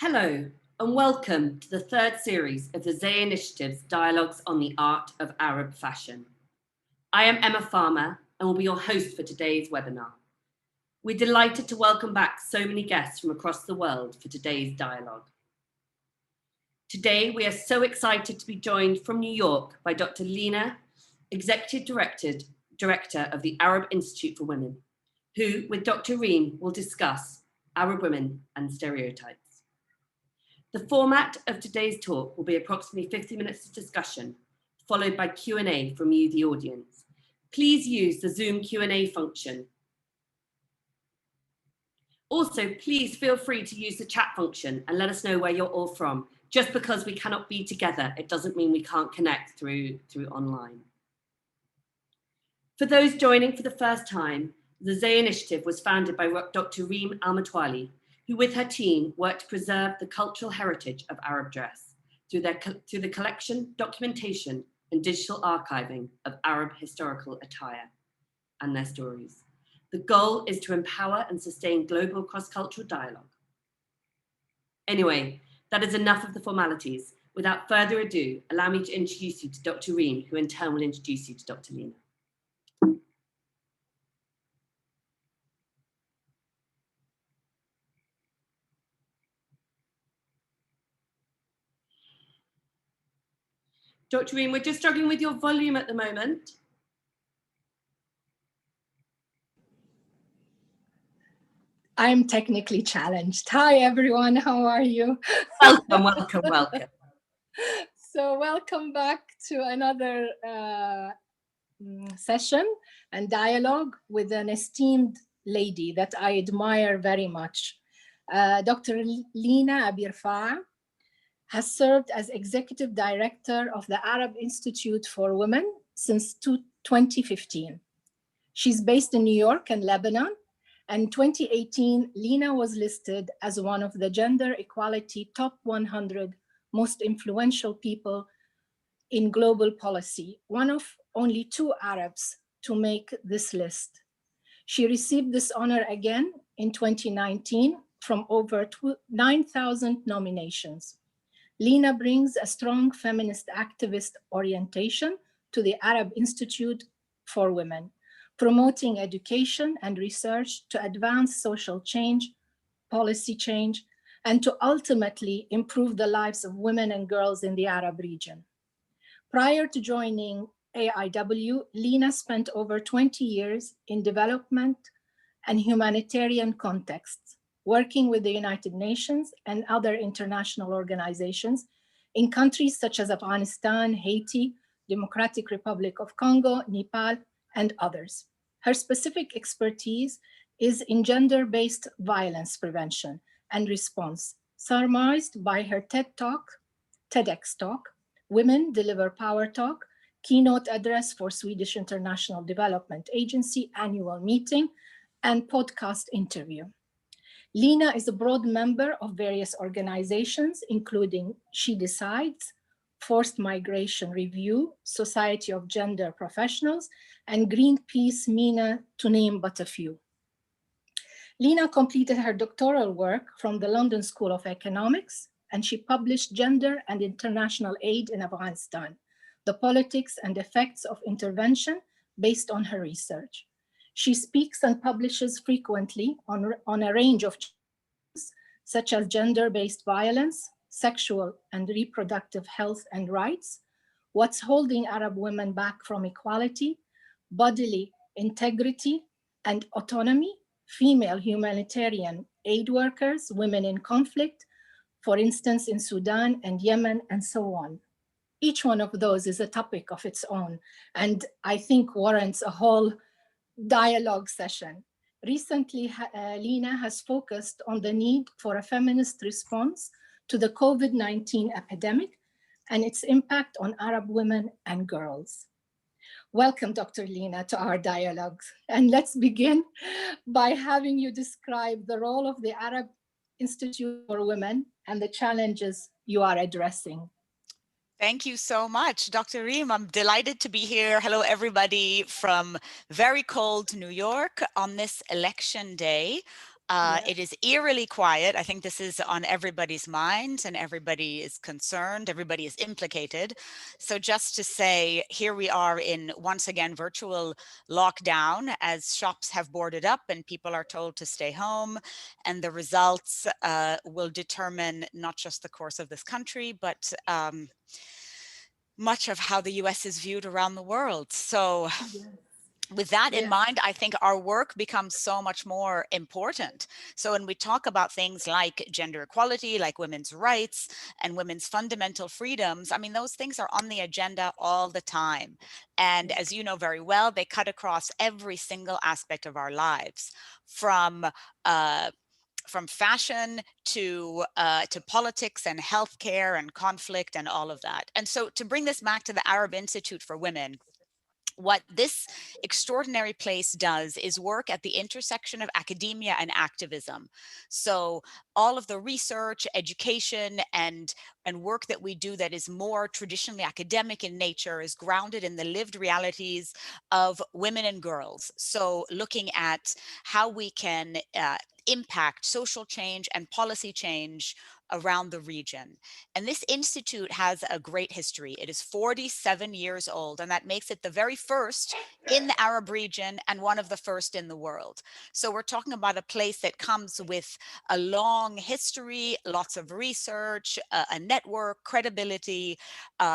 Hello, and welcome to the third series of the Zay Initiative's Dialogues on the Art of Arab Fashion. I am Emma Farmer and will be your host for today's webinar. We're delighted to welcome back so many guests from across the world for today's dialogue. Today, we are so excited to be joined from New York by Dr. Lina, Executive Director of the Arab Institute for Women, who, with Dr. Reem, will discuss Arab women and stereotypes. The format of today's talk will be approximately 50 minutes of discussion, followed by Q&A from you, the audience. Please use the Zoom Q&A function. Also, please feel free to use the chat function and let us know where you're all from. Just because we cannot be together, it doesn't mean we can't connect through online. For those joining for the first time, the Zay Initiative was founded by Dr. Reem Al-Matwali, who with her team worked to preserve the cultural heritage of Arab dress through the collection, documentation, and digital archiving of Arab historical attire and their stories. The goal is to empower and sustain global cross-cultural dialogue. Anyway, that is enough of the formalities. Without further ado, allow me to introduce you to Dr. Reem, who in turn will introduce you to Dr. Lina. Dr. Reem, we're just struggling with your volume at the moment. I'm technically challenged. Hi, everyone. How are you? Welcome, welcome, welcome. So welcome back to another session and dialogue with an esteemed lady that I admire very much. Dr. Lina Abirafeh has served as Executive Director of the Arab Institute for Women since 2015. She's based in New York and Lebanon. And in 2018, Lina was listed as one of the Gender Equality Top 100 Most Influential People in Global Policy, one of only 2 Arabs to make this list. She received this honor again in 2019 from over 9,000 nominations. Lina brings a strong feminist activist orientation to the Arab Institute for Women, promoting education and research to advance social change, policy change, and to ultimately improve the lives of women and girls in the Arab region. Prior to joining AiW, Lina spent over 20 years in development and humanitarian contexts, working with the United Nations and other international organizations in countries such as Afghanistan, Haiti, Democratic Republic of Congo, Nepal, and others. Her specific expertise is in gender-based violence prevention and response, summarized by her TEDx talk, Women Deliver Power Talk, keynote address for Swedish International Development Agency annual meeting, and podcast interview. Lina is a broad member of various organizations, including She Decides, Forced Migration Review, Society of Gender Professionals, and Greenpeace MENA, to name but a few. Lina completed her doctoral work from the London School of Economics, and she published Gender and International Aid in Afghanistan, the Politics and Effects of Intervention based on her research. She speaks and publishes frequently on a range of issues, such as gender-based violence, sexual and reproductive health and rights, what's holding Arab women back from equality, bodily integrity and autonomy, female humanitarian aid workers, women in conflict, for instance, in Sudan and Yemen, and so on. Each one of those is a topic of its own, and I think warrants a whole dialogue session. Recently, Lina has focused on the need for a feminist response to the COVID-19 epidemic and its impact on Arab women and girls. Welcome, Dr. Lina, to our dialogues. And let's begin by having you describe the role of the Arab Institute for Women and the challenges you are addressing. Thank you so much, Dr. Reem. I'm delighted to be here. Hello, everybody from very cold New York on this election day. It is eerily quiet. I think this is on everybody's mind and everybody is concerned, everybody is implicated. So just to say, here we are in, once again, virtual lockdown as shops have boarded up and people are told to stay home. And the results will determine not just the course of this country, but much of how the US is viewed around the world. So with that in mind, I think our work becomes so much more important. So when we talk about things like gender equality, like women's rights and women's fundamental freedoms, I mean, those things are on the agenda all the time. And as you know very well, they cut across every single aspect of our lives, from fashion to politics and healthcare and conflict and all of that. And so to bring this back to the Arab Institute for Women, what this extraordinary place does is work at the intersection of academia and activism. So all of the research, education, and work that we do that is more traditionally academic in nature is grounded in the lived realities of women and girls. So looking at how we can impact social change and policy change around the region. And this institute has a great history. It is 47 years old, and that makes it the very first in the Arab region and one of the first in the world. So we're talking about a place that comes with a long history, lots of research, a network, credibility,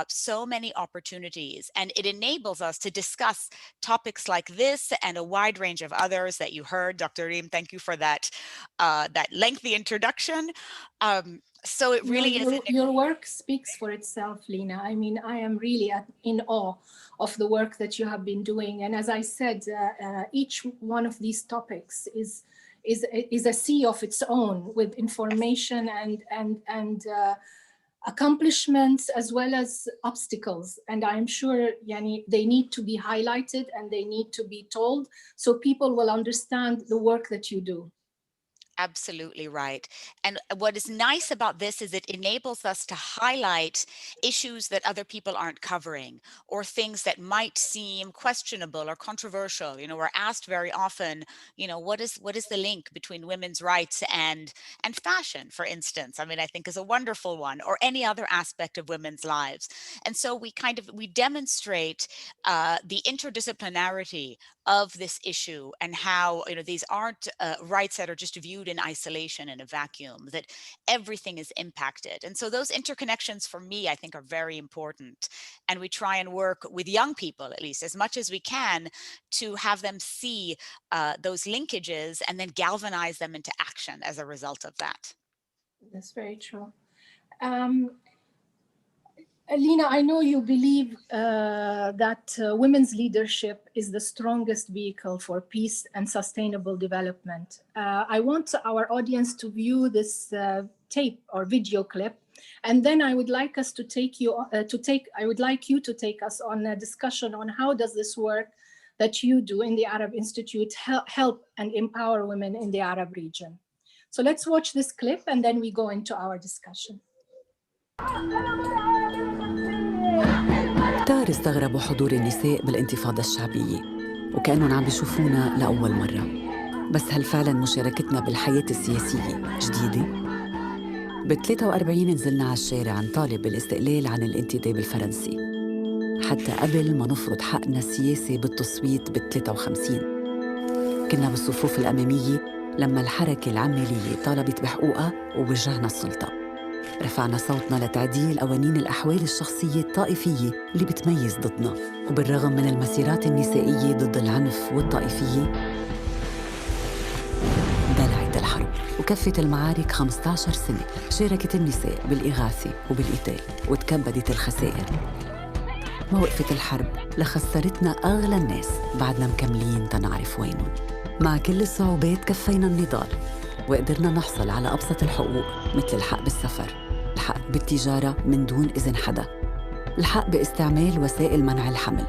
so many opportunities. And it enables us to discuss topics like this and a wide range of others that you heard. Dr. Reem, thank you for that, that lengthy introduction. So it really is. Your work speaks for itself, Lina. I mean, I am really in awe of the work that you have been doing. And as I said, each one of these topics is a sea of its own, with information and accomplishments as well as obstacles. And I'm sure they need to be highlighted and they need to be told so people will understand the work that you do. Absolutely right. And what is nice about this is it enables us to highlight issues that other people aren't covering, or things that might seem questionable or controversial. You know, we're asked very often, you know, what is the link between women's rights and fashion, for instance? I mean, I think is a wonderful one, or any other aspect of women's lives. And so we demonstrate the interdisciplinarity of this issue, and how, you know, these aren't rights that are just viewed in isolation in a vacuum, that everything is impacted. And so those interconnections for me, I think, are very important. And we try and work with young people, at least as much as we can, to have them see those linkages and then galvanize them into action as a result of that. That's very true. Lina, I know you believe that women's leadership is the strongest vehicle for peace and sustainable development. I want our audience to view this tape or video clip, and then I would like us to I would like you to take us on a discussion on how does this work that you do in the Arab Institute help and empower women in the Arab region. So let's watch this clip and then we go into our discussion. كتار استغربوا حضور النساء بالانتفاضة الشعبية، وكأنهم عم بيشوفونا لأول مرة. بس هل فعلاً مشاركتنا بالحياة السياسية جديدة؟ بال43 نزلنا على الشارع نطالب بالاستقلال عن الانتداب الفرنسي، حتى قبل ما نفرض حقنا السياسي بالتصويت بال53. كنا بالصفوف الأمامية لما الحركة العمالية طالبت بحقوقها ووجهنا السلطة. رفعنا صوتنا لتعديل قوانين الأحوال الشخصية الطائفية اللي بتميز ضدنا. وبالرغم من المسيرات النسائية ضد العنف والطائفية، دلعت الحرب وكفت المعارك 15 سنة. شاركت النساء بالإغاثة وبالقتال وتكبدت الخسائر. ما وقفت الحرب لخسرتنا أغلى الناس، بعدنا مكملين تنعرف وينهم. مع كل الصعوبات كفينا النضال وقدرنا نحصل على أبسط الحقوق، مثل الحق بالسفر، الحق بالتجارة من دون إذن حدا، الحق باستعمال وسائل منع الحمل،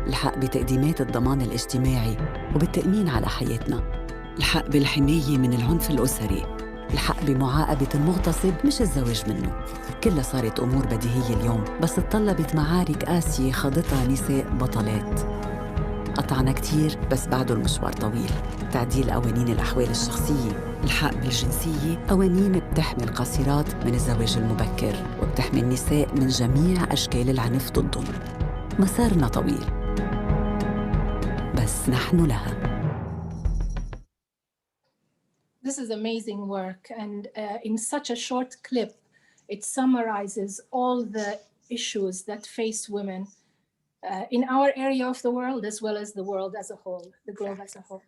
الحق بتقديمات الضمان الاجتماعي وبالتأمين على حياتنا، الحق بالحماية من العنف الأسري، الحق بمعاقبة المغتصب مش الزواج منه. كلها صارت أمور بديهية اليوم، بس تطلبت معارك قاسية خاضتها نساء بطلات. قطعنا كتير بس بعده المشوار طويل. تعديل قوانين الأحوال الشخصية، الحق بالجنسية، قوانين بتحمي القاصرات من الزواج المبكر وبتحمي النساء من جميع أشكال العنف ضدهم. مسارنا طويل بس نحن لها. This is amazing work, and in such a short clip, it summarizes all the issues that face women in our area of the world, as well as the world as a whole, the globe as a whole.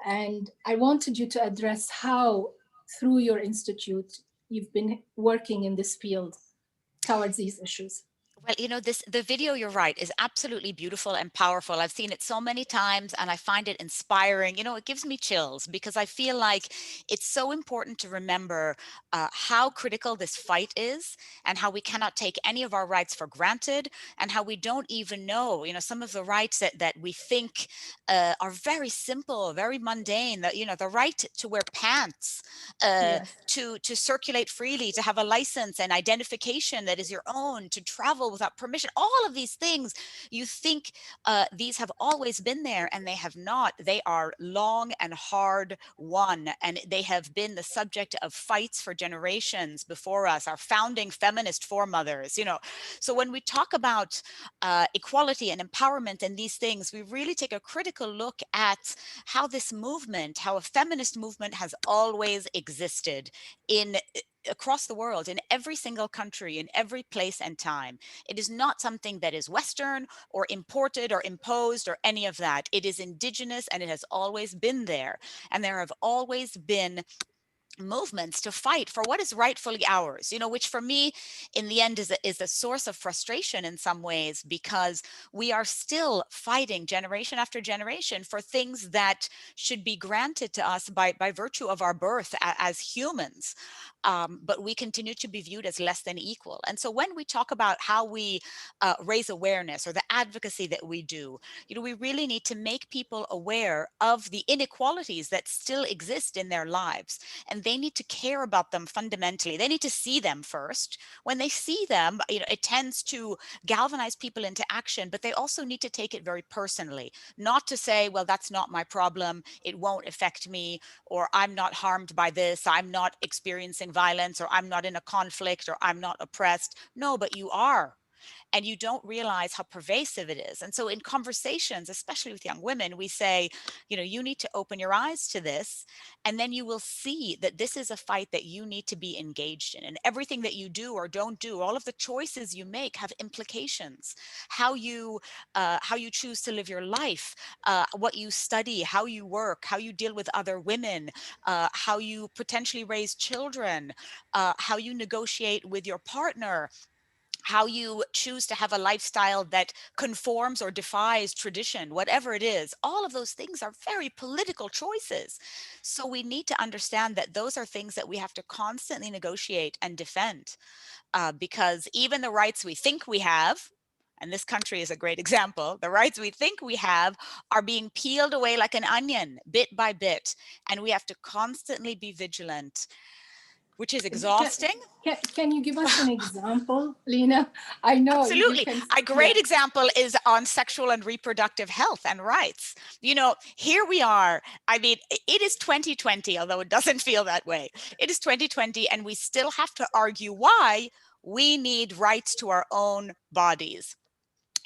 And I wanted you to address how, through your institute, you've been working in this field towards these issues. Well, you know, the video, you're right, is absolutely beautiful and powerful. I've seen it so many times and I find it inspiring. You know, it gives me chills because I feel like it's so important to remember how critical this fight is and how we cannot take any of our rights for granted and how we don't even know, you know, some of the rights that we think are very simple, very mundane, that, you know, the right to wear pants, Yes. to circulate freely, to have a license and identification that is your own, to travel without permission. All of these things, you think these have always been there, and they have not. They are long and hard won, and they have been the subject of fights for generations before us, our founding feminist foremothers, you know. So when we talk about equality and empowerment and these things, we really take a critical look at how this movement, how a feminist movement has always existed across the world, in every single country, in every place and time. It is not something that is Western or imported or imposed or any of that. It is indigenous, and it has always been there. And there have always been movements to fight for what is rightfully ours, you know, which for me in the end is a source of frustration in some ways, because we are still fighting generation after generation for things that should be granted to us by virtue of our birth as humans. But we continue to be viewed as less than equal. And so when we talk about how we raise awareness or the advocacy that we do, you know, we really need to make people aware of the inequalities that still exist in their lives. And they need to care about them fundamentally. They need to see them first. When they see them, you know, it tends to galvanize people into action, but they also need to take it very personally, not to say, well, that's not my problem, it won't affect me, or I'm not harmed by this, I'm not experiencing violence, or I'm not in a conflict, or I'm not oppressed. No, but you are. And you don't realize how pervasive it is. And so in conversations, especially with young women, we say, you know, you need to open your eyes to this, and then you will see that this is a fight that you need to be engaged in. And everything that you do or don't do, all of the choices you make have implications. How you choose to live your life, what you study, how you work, how you deal with other women, how you potentially raise children, how you negotiate with your partner, how you choose to have a lifestyle that conforms or defies tradition, whatever it is. All of those things are very political choices. So we need to understand that those are things that we have to constantly negotiate and defend, because even the rights we think we have, and this country is a great example, the rights we think we have are being peeled away like an onion, bit by bit. And we have to constantly be vigilant, which is exhausting. Can you give us an example, Lina? I know. Absolutely. A great example is on sexual and reproductive health and rights. You know, here we are. I mean, it is 2020, although it doesn't feel that way. It is 2020, and we still have to argue why we need rights to our own bodies.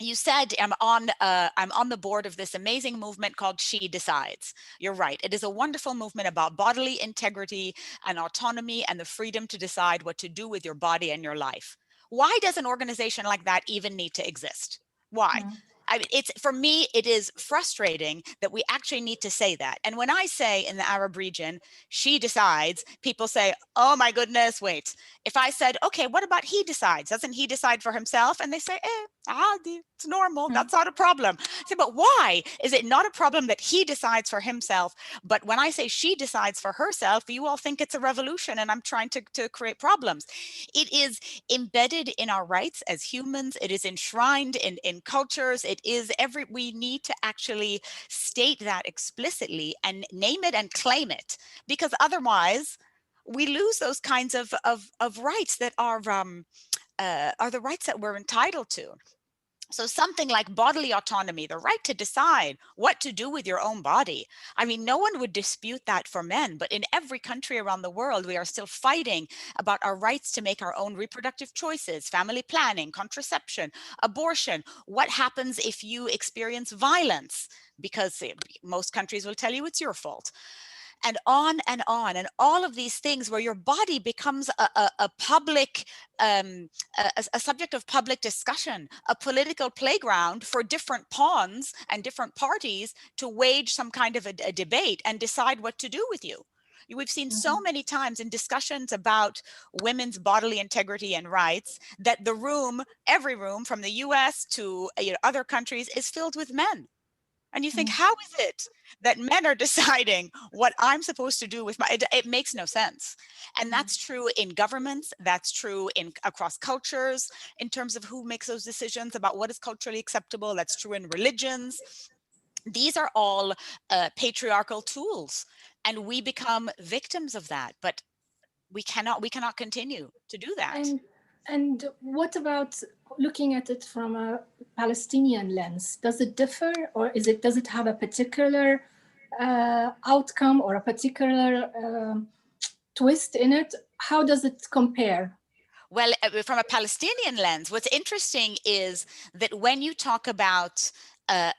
You said I'm on the board of this amazing movement called She Decides. You're right. It is a wonderful movement about bodily integrity and autonomy and the freedom to decide what to do with your body and your life. Why does an organization like that even need to exist? Why? I mean, for me, it is frustrating that we actually need to say that. And when I say in the Arab region, she decides, people say, oh my goodness, wait. If I said, okay, what about he decides? Doesn't he decide for himself? And they say, it's normal. That's not a problem. I say, but why is it not a problem that he decides for himself? But when I say she decides for herself, you all think it's a revolution and I'm trying to create problems. It is embedded in our rights as humans. It is enshrined in cultures. We need to actually state that explicitly and name it and claim it, because otherwise we lose those kinds of rights that are the rights that we're entitled to. So something like bodily autonomy, the right to decide what to do with your own body. I mean, no one would dispute that for men, but in every country around the world, we are still fighting about our rights to make our own reproductive choices, family planning, contraception, abortion. What happens if you experience violence? Because most countries will tell you it's your fault. And on and on, and all of these things where your body becomes a public a subject of public discussion, a political playground for different pawns and different parties to wage some kind of a debate and decide what to do with you. We've seen so many times in discussions about women's bodily integrity and rights that the room, every room from the US to other countries, is filled with men. And you think, how is it that men are deciding what I'm supposed to do with my, it makes no sense. And that's true in governments, that's true in across cultures, in terms of who makes those decisions about what is culturally acceptable, that's true in religions. These are all patriarchal tools, and we become victims of that. But we cannot continue to do that. And what about looking at it from a Palestinian lens? Does it differ, or does it have a particular outcome or a particular twist in it? How does it compare? Well, from a Palestinian lens, what's interesting is that when you talk about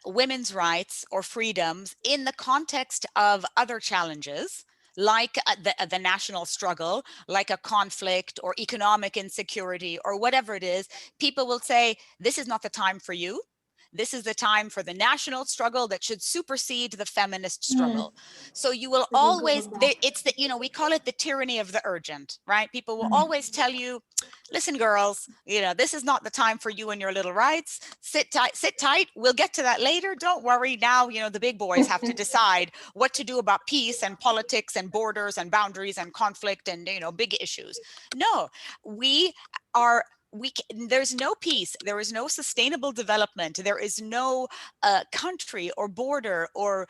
women's rights or freedoms in the context of other challenges, like the national struggle, like a conflict or economic insecurity or whatever it is, people will say, this is not the time for you. This is the time for the national struggle that should supersede the feminist struggle. So you will always, it's the, we call it the tyranny of the urgent, right? People will always tell you, listen, girls, this is not the time for you and your little rights. Sit tight. We'll get to that later. Don't worry. Now, the big boys have to decide what to do about peace and politics and borders and boundaries and conflict and, big issues. No, there's no peace, there is no sustainable development, there is no country or border or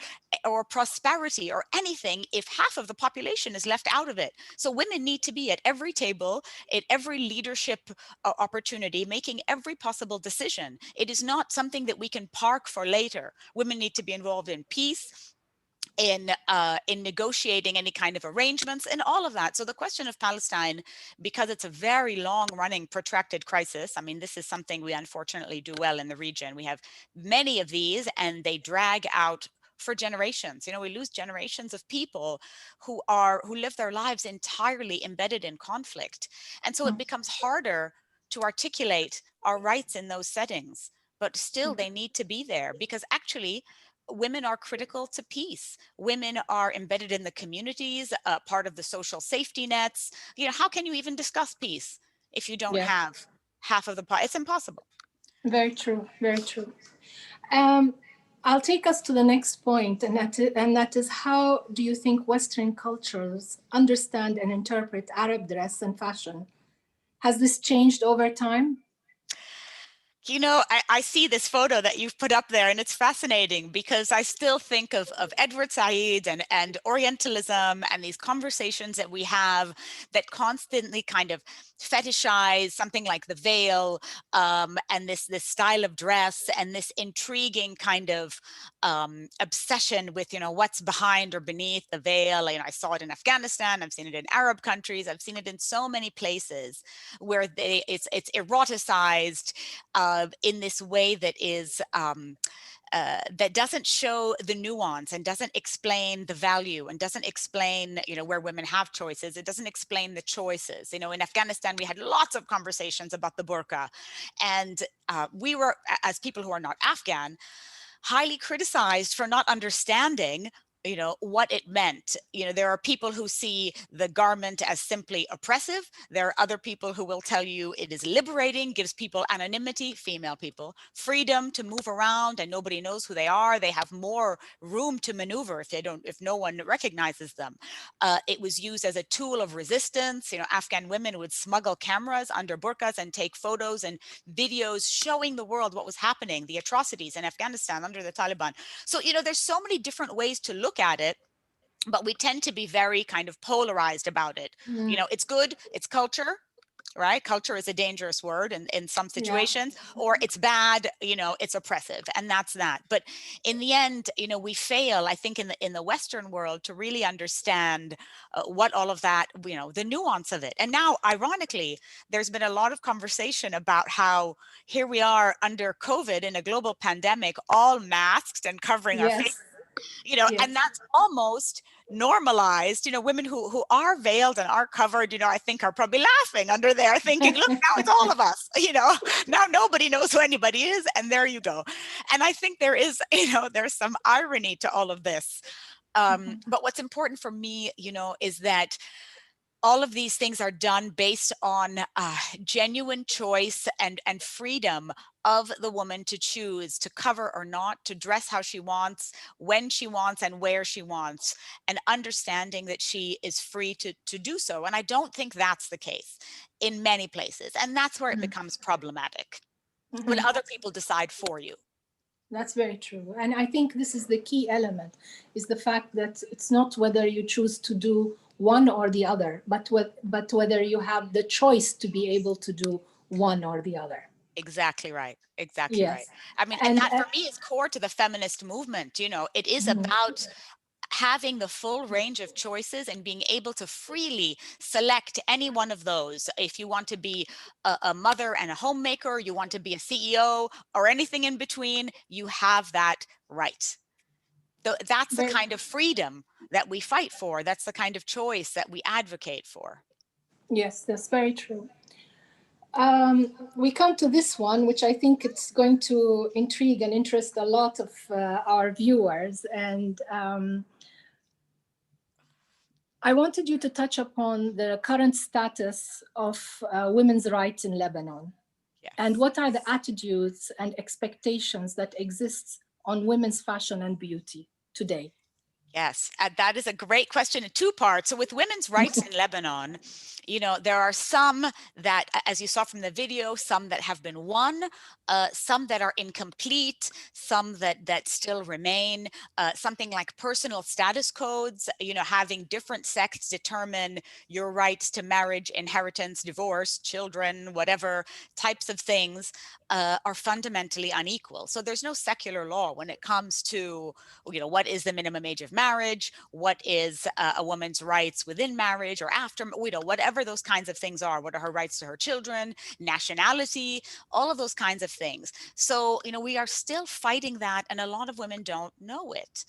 prosperity or anything if half of the population is left out of it. So women need to be at every table, at every leadership opportunity, making every possible decision. It is not something that we can park for later. Women need to be involved in peace, in negotiating any kind of arrangements and all of that. So the question of Palestine, because it's a very long running protracted crisis, I mean, this is something we unfortunately do well in the region. We have many of these and they drag out for generations. We lose generations of people who live their lives entirely embedded in conflict. And so it becomes harder to articulate our rights in those settings, but still they need to be there because actually women are critical to peace. Women are embedded in the communities, part of the social safety nets. How can you even discuss peace if you don't have half of the pie? It's impossible. Very true, very true. I'll take us to the next point, and that is how do you think Western cultures understand and interpret Arab dress and fashion? Has this changed over time? I see this photo that you've put up there, and it's fascinating because I still think of Edward Said and Orientalism and these conversations that we have that constantly kind of fetishize something like the veil and this style of dress and this intriguing kind of obsession with, what's behind or beneath the veil. I saw it in Afghanistan. I've seen it in Arab countries. I've seen it in so many places where it's eroticized in this way that is that doesn't show the nuance and doesn't explain the value and doesn't explain, where women have choices. It doesn't explain the choices. In Afghanistan, we had lots of conversations about the burqa, and we were, as people who are not Afghan, highly criticized for not understanding what it meant. There are people who see the garment as simply oppressive. There are other people who will tell you it is liberating, gives people anonymity, female people, freedom to move around and nobody knows who they are. They have more room to maneuver if no one recognizes them. It was used as a tool of resistance. Afghan women would smuggle cameras under burqas and take photos and videos showing the world what was happening, the atrocities in Afghanistan under the Taliban. So, there's so many different ways to look at it, but we tend to be very kind of polarized about it. It's good, it's culture, right? Culture is a dangerous word in some situations, or it's bad, it's oppressive, and that's that. But in the end, we fail, I think, in the Western world to really understand what all of that, the nuance of it. And now, ironically, there's been a lot of conversation about how here we are under COVID in a global pandemic, all masked and covering our faces, and that's almost normalized. Women who are veiled and are covered, I think are probably laughing under there thinking, look, now it's all of us, now nobody knows who anybody is, and there you go. And I think there is, there's some irony to all of this. But what's important for me, is that all of these things are done based on genuine choice and freedom of the woman to choose to cover or not, to dress how she wants, when she wants, and where she wants, and understanding that she is free to do so. And I don't think that's the case in many places. And that's where it becomes problematic, when other people decide for you. That's very true. And I think this is the key element, is the fact that it's not whether you choose to do one or the other, but whether you have the choice to be able to do one or the other. Exactly right. Exactly right. I mean, and that for me is core to the feminist movement. It is about having the full range of choices and being able to freely select any one of those. If you want to be a mother and a homemaker, you want to be a CEO, or anything in between, you have that right. That's the kind of freedom that we fight for. That's the kind of choice that we advocate for. Yes, that's very true. We come to this one, which I think it's going to intrigue and interest a lot of our viewers. And I wanted you to touch upon the current status of women's rights in Lebanon. Yes. And what are the attitudes and expectations that exist on women's fashion and beauty today? Yes, that is a great question in two parts. So with women's rights in Lebanon, there are some that, as you saw from the video, some that have been won, some that are incomplete, some that still remain, something like personal status codes, having different sects determine your rights to marriage, inheritance, divorce, children, whatever types of things are fundamentally unequal. So there's no secular law when it comes to, what is the minimum age of marriage, what is a woman's rights within marriage or after, whatever those kinds of things are. What are her rights to her children, nationality, all of those kinds of things. So, we are still fighting that, and a lot of women don't know it.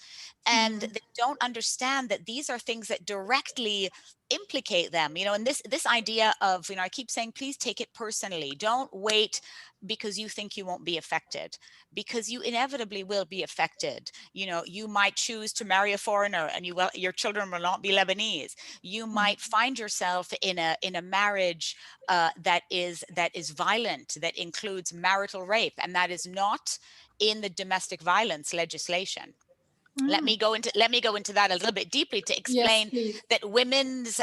And they don't understand that these are things that directly implicate them, and this idea of, I keep saying, please take it personally. Don't wait because you think you won't be affected, because you inevitably will be affected. You might choose to marry a foreigner, and your children will not be Lebanese. You might find yourself in a marriage that is violent, that includes marital rape, and that is not in the domestic violence legislation. Let me go into that a little bit deeply to explain that women's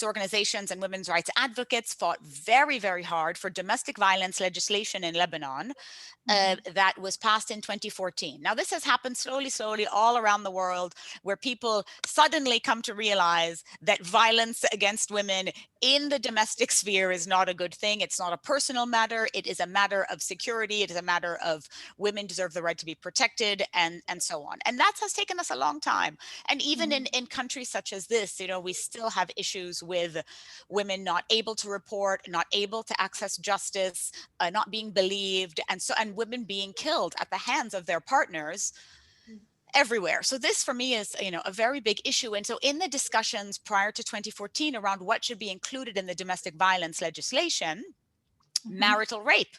organizations and women's rights advocates fought very, very hard for domestic violence legislation in Lebanon that was passed in 2014. Now, this has happened slowly all around the world, where people suddenly come to realize that violence against women in the domestic sphere is not a good thing. It's not a personal matter. It is a matter of security. It is a matter of women deserve the right to be protected, and so on. And that has taken us a long time. And even in countries such as this, we still have issues with women not able to report, not able to access justice, not being believed, and women being killed at the hands of their partners everywhere. So this for me is, a very big issue. And so in the discussions prior to 2014 around what should be included in the domestic violence legislation, marital rape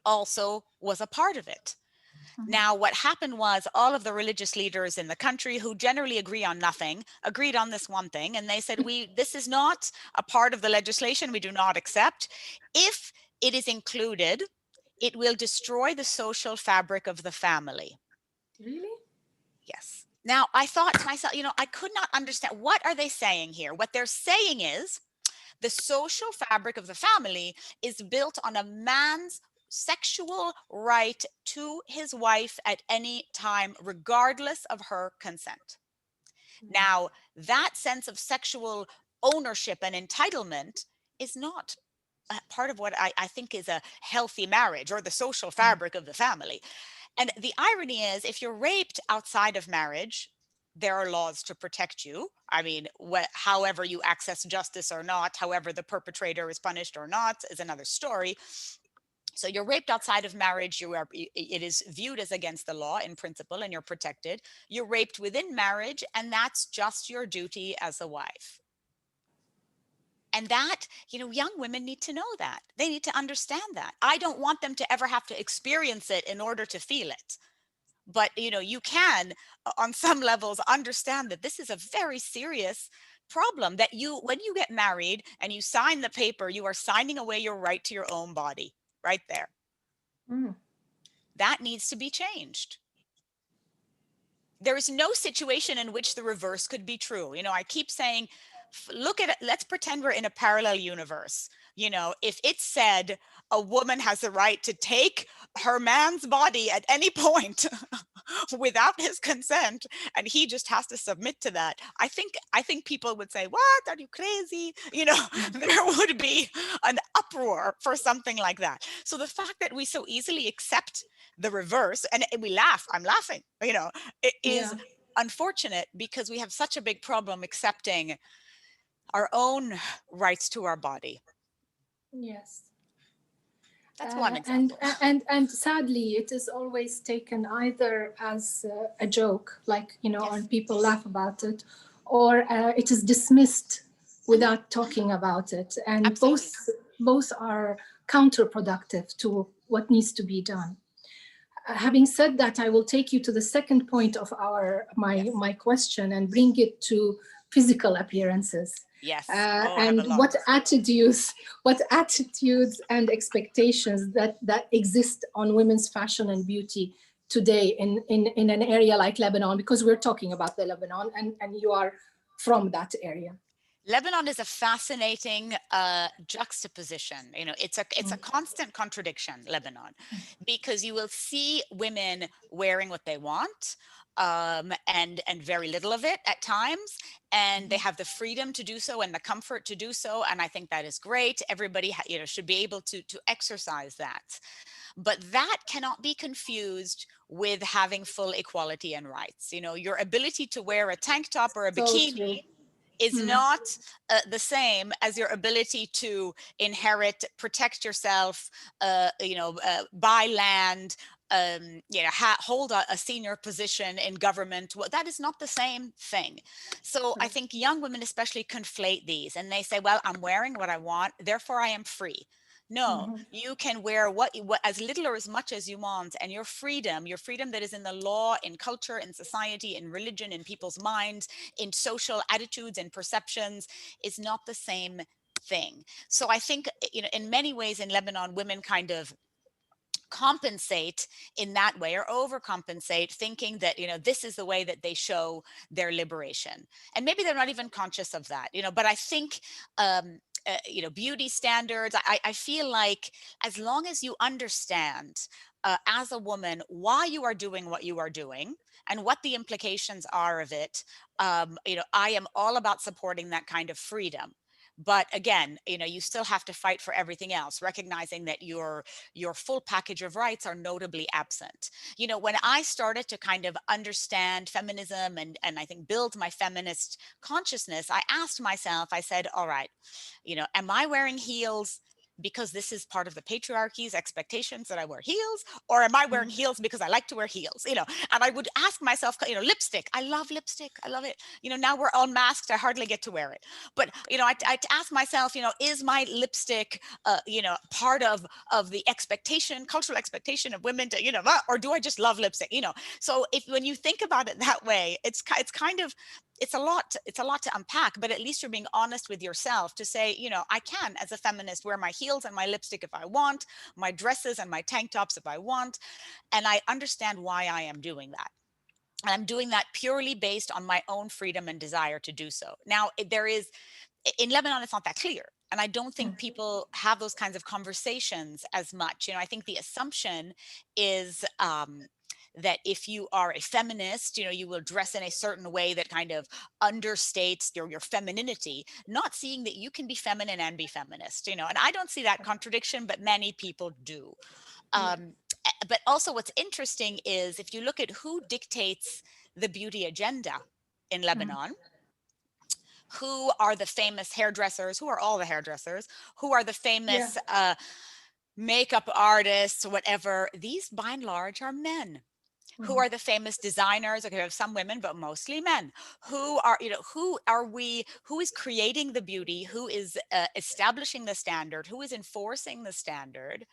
also was a part of it. Now, what happened was all of the religious leaders in the country, who generally agree on nothing, agreed on this one thing. And they said, this is not a part of the legislation. We do not accept. If it is included, it will destroy the social fabric of the family. Really? Yes. Now, I thought to myself, I could not understand, what are they saying here? What they're saying is the social fabric of the family is built on a man's sexual right to his wife at any time, regardless of her consent. Now, that sense of sexual ownership and entitlement is not part of what I think is a healthy marriage, or the social fabric of the family. And the irony is, if you're raped outside of marriage, there are laws to protect you. I mean, however you access justice or not, however the perpetrator is punished or not, is another story. So you're raped outside of marriage, it is viewed as against the law in principle, and you're protected. You're raped within marriage, and that's just your duty as a wife. And that, young women need to know that. They need to understand that. I don't want them to ever have to experience it in order to feel it. But, you can, on some levels, understand that this is a very serious problem, that when you get married and you sign the paper, you are signing away your right to your own body right there. That needs to be changed. There is no situation in which the reverse could be true. I keep saying, look at it, let's pretend we're in a parallel universe. If it said a woman has the right to take her man's body at any point without his consent, and he just has to submit to that, I think people would say, what, are you crazy? There would be an uproar for something like that. So the fact that we so easily accept the reverse, and we laugh, I'm laughing, it is unfortunate, because we have such a big problem accepting our own rights to our body. Yes. That's one example. And sadly, it is always taken either as a joke, like, and people laugh about it, or it is dismissed without talking about it. And both are counterproductive to what needs to be done. Having said that, I will take you to the second point of my question and bring it to physical appearances. Yes. And what attitudes and expectations that exist on women's fashion and beauty today in an area like Lebanon, because we're talking about the Lebanon, and you are from that area. Lebanon is a fascinating juxtaposition. It's a constant contradiction, Lebanon, because you will see women wearing what they want, and very little of it at times, and they have the freedom to do so and the comfort to do so, and I think that is great. Everybody should be able to exercise that, but that cannot be confused with having full equality and rights. Your ability to wear a tank top or a bikini is not the same as your ability to inherit, protect yourself, buy land, hold a senior position in government. Well, that is not the same thing. So I think young women especially conflate these, and they say, well, I'm wearing what I want, therefore I am free. No, you can wear what as little or as much as you want, and your freedom that is in the law, in culture, in society, in religion, in people's minds, in social attitudes and perceptions, is not the same thing. So I think, in many ways in Lebanon, women kind of compensate in that way, or overcompensate, thinking that this is the way that they show their liberation, and maybe they're not even conscious of that. But I think beauty standards, I feel like as long as you understand as a woman why you are doing what you are doing and what the implications are of it, I am all about supporting that kind of freedom. But again, you still have to fight for everything else, recognizing that your full package of rights are notably absent. When I started to kind of understand feminism and I think build my feminist consciousness, I asked myself, I said, all right, am I wearing heels because this is part of the patriarchy's expectations that I wear heels, or am I wearing heels because I like to wear heels? And I would ask myself, lipstick, I love lipstick, I love it. Now we're all masked, I hardly get to wear it. But, I'd ask myself, is my lipstick, part of the expectation, cultural expectation of women to, or do I just love lipstick? So when you think about it that way, it's kind of, it's a lot to unpack, but at least you're being honest with yourself to say, I can, as a feminist, wear my heels and my lipstick if I want, my dresses and my tank tops if I want, and I understand why I am doing that. And I'm doing that purely based on my own freedom and desire to do so. Now, in Lebanon, it's not that clear. And I don't think people have those kinds of conversations as much. I think the assumption is that if you are a feminist, you will dress in a certain way that kind of understates your femininity, not seeing that you can be feminine and be feminist, and I don't see that contradiction, but many people do. But also what's interesting is if you look at who dictates the beauty agenda in Lebanon, who are the famous hairdressers, who are all the hairdressers, who are the famous makeup artists, whatever, these by and large are men. Who are the famous designers? Okay, we have some women, but mostly men. Who is creating the beauty? Who is establishing the standard? Who is enforcing the standard?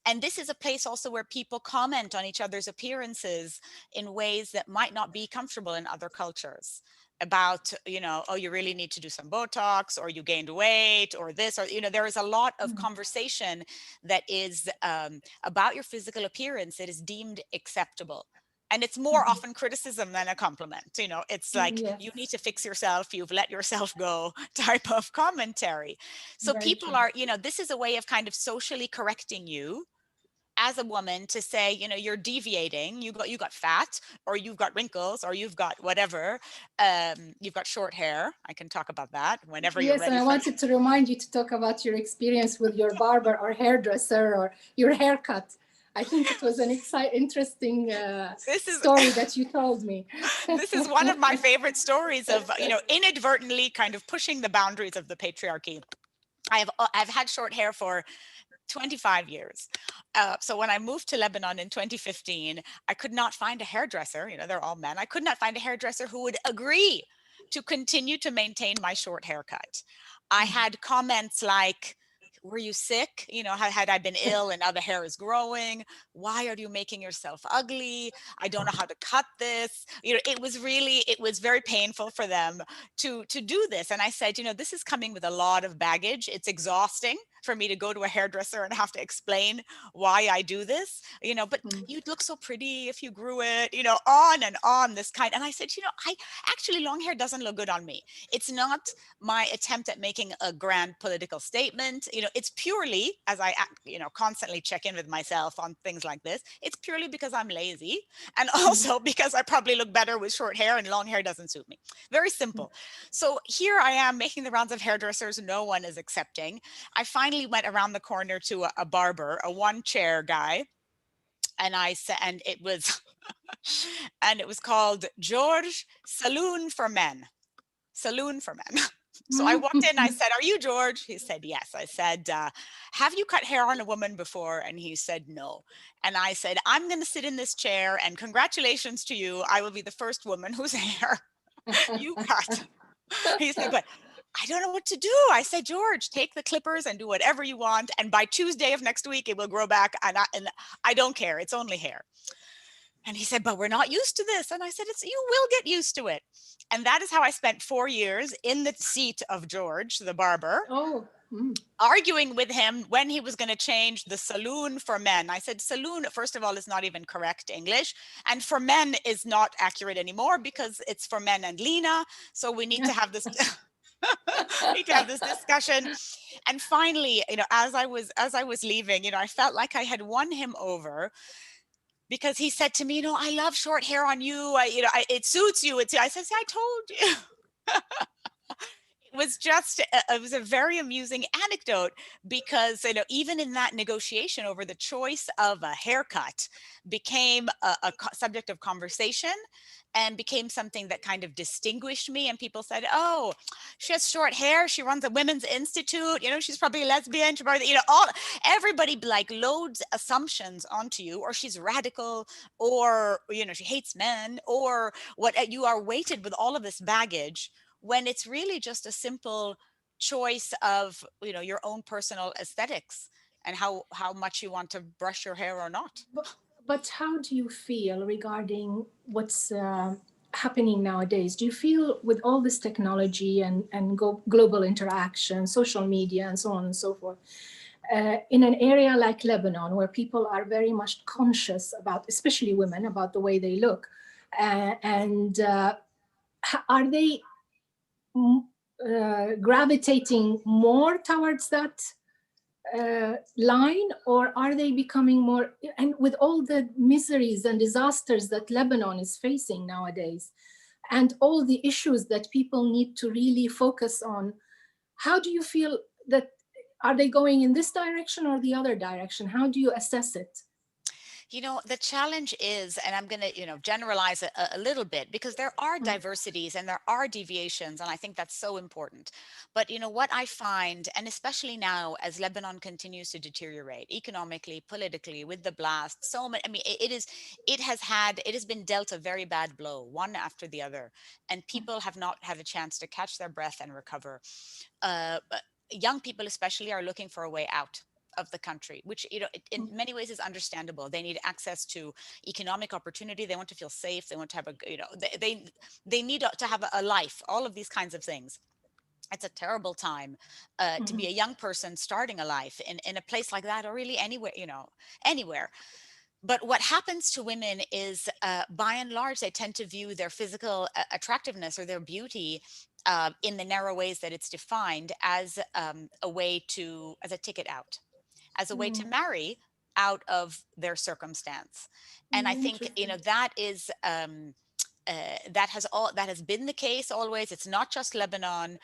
And this is a place also where people comment on each other's appearances in ways that might not be comfortable in other cultures. About, oh, you really need to do some Botox, or you gained weight, or this, or, there is a lot of conversation that is about your physical appearance that is deemed acceptable. And it's more often criticism than a compliment. It's like, you need to fix yourself, you've let yourself go type of commentary. So Very people true. are, this is a way of kind of socially correcting you as a woman to say, you're deviating, you got fat, or you've got wrinkles, or you've got whatever, you've got short hair. I can talk about that whenever you're ready. Yes, and I wanted to remind you to talk about your experience with your barber or hairdresser, or your haircut. I think it was an interesting story that you told me. This is one of my favorite stories of, inadvertently kind of pushing the boundaries of the patriarchy. I've had short hair for 25 years. So when I moved to Lebanon in 2015, I could not find a hairdresser, they're all men. I could not find a hairdresser who would agree to continue to maintain my short haircut. I had comments like, were you sick? Had I been ill and now the hair is growing? Why are you making yourself ugly? I don't know how to cut this. It was very painful for them to do this. And I said, this is coming with a lot of baggage. It's exhausting for me to go to a hairdresser and have to explain why I do this, but you'd look so pretty if you grew it, on and on this kind. And I said, I actually, long hair doesn't look good on me. It's not my attempt at making a grand political statement. It's purely, as I, constantly check in with myself on things like this, it's purely because I'm lazy, and also because I probably look better with short hair and long hair doesn't suit me. Very simple. So here I am making the rounds of hairdressers. No one is accepting. I finally went around the corner to a barber, a one-chair guy, and I said, and it was called George Saloon for Men. Saloon for Men. So I walked in, I said, "Are you George?" He said, "Yes." I said, "Have you cut hair on a woman before?" And he said, "No." And I said, "I'm going to sit in this chair, and congratulations to you. I will be the first woman whose hair you cut." He said, "But I don't know what to do." I said, "George, take the clippers and do whatever you want. And by Tuesday of next week, it will grow back. And I don't care. It's only hair." And he said, "But we're not used to this." And I said, "You will get used to it." And that is how I spent 4 years in the seat of George, the barber, arguing with him when he was going to change the saloon for men. I said, saloon, first of all, is not even correct English. And for men is not accurate anymore because it's for men and Lina. So we need to have this... need to have this discussion. And finally, as I was leaving, I felt like I had won him over, because he said to me, "I love short hair on you. It suits you." I said, "See, I told you." It was a very amusing anecdote, because even in that negotiation over the choice of a haircut became a subject of conversation, and became something that kind of distinguished me. And people said, "Oh, she has short hair. She runs a women's institute. She's probably a lesbian. She probably, everybody like loads assumptions onto you, or she's radical, or, she hates men, or what." You are weighted with all of this baggage, when it's really just a simple choice of, your own personal aesthetics and how much you want to brush your hair or not. But how do you feel regarding what's happening nowadays? Do you feel with all this technology and global interaction, social media, and so on and so forth, in an area like Lebanon, where people are very much conscious about, especially women, about the way they look, and are they gravitating more towards that line, or are they becoming more, and with all the miseries and disasters that Lebanon is facing nowadays, and all the issues that people need to really focus on, how do you feel that, are they going in this direction or the other direction? How do you assess it? You know, the challenge is, and I'm going to, generalize a little bit, because there are diversities and there are deviations, and I think that's so important. But what I find, and especially now as Lebanon continues to deteriorate economically, politically, with the blast, so many, I mean, it has been dealt a very bad blow, one after the other, and people have not had a chance to catch their breath and recover. But young people especially are looking for a way out of the country, which in many ways is understandable. They need access to economic opportunity. They want to feel safe. They want to have they need to have a life. All of these kinds of things. It's a terrible time to be a young person starting a life in a place like that, or really anywhere, anywhere. But what happens to women is, by and large, they tend to view their physical attractiveness or their beauty in the narrow ways that it's defined as as a ticket out, as a way to marry out of their circumstance. And I think, that is, that has been the case always. It's not just Lebanon.